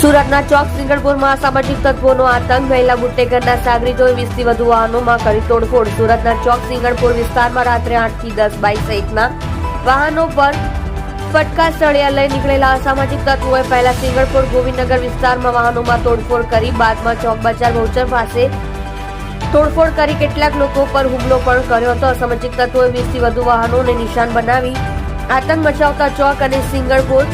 સુરતના ચોક સિંગણપુરમાં અસામાજિક તત્વોનો આતંક, મહિલા બુટલેગરના સાગરીતોએ 20થી વધુ વાહનોમાં કરી તોડફોડ. સુરતના ચોક સિંગણપુર વિસ્તારમાં રાત્રે 8 થી 10 બાઇક સહિતના વાહનો પર ફટકા સળિયા લઈ નીકળેલા અસામાજિક તત્વોએ પહેલા સિંગણપુર ગોવિંદનગર વિસ્તારમાં વાહનોમાં તોડફોડ કરી, બાદમાં ચોક બજાર બહુચર પાસે તોડફોડ કરી કેટલાક લોકો પર હુમલો પણ કર્યો હતો. અસામાજિક તત્વોએ 20થી વધુ વાહનોને નિશાન બનાવી આતંક મચાવતા ચોક અને સિંગણપુર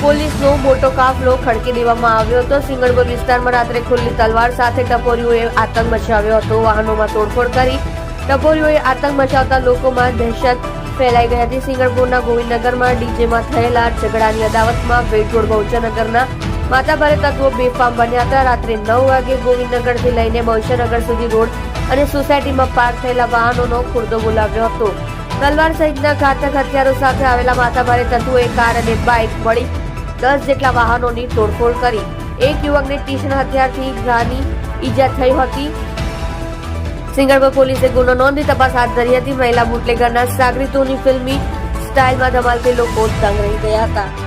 પોલીસનો મોટો કાફલો ખડકી દેવામાં આવ્યો હતો. સિંગણપુર વિસ્તારમાં રાત્રે ખુલ્લી તલવાર સાથે ટપોરીઓએ આતંક મચાવ્યો હતો. વાહનોમાં તોડફોડ કરી ટપોરીઓએ આતંક મચાવતા લોકોમાં દહેશત ફેલાઈ ગઈ હતી. સિંગણપુરના ગોવિંદનગરમાં ડીજેમાં થયેલા ઝઘડાની અદાવતમાં વેટરોડ બહુચરનગરના માથાભારે તત્વો બેફામ બન્યા હતા. રાત્રે 9 વાગે ગોવિંદનગરથી લઈને બહુચરનગર સુધી રોડ અને સોસાયટીમાં પાર્ક થયેલા વાહનોનો ખુરદો બોલાવ્યો હતો. તલવાર સહિતના ઘાતક હથિયારો સાથે આવેલા માથાભારે તત્વોએ કાર અને બાઇક મળી 10 જેટલા વાહનોની તોડફોડ કરી. એક યુવકને તીક્ષ્ણ હથિયારથી ઘાની ઈજા થઈ હતી. સિંગણપુર પોલીસે ગુનો નોંધી તપાસ હાથ ધરી હતી. મહિલા બુટલેગરના સાગરીતોની ફિલ્મી સ્ટાઇલમાં ધમાલથી લોકો દંગ રહી ગયા હતા.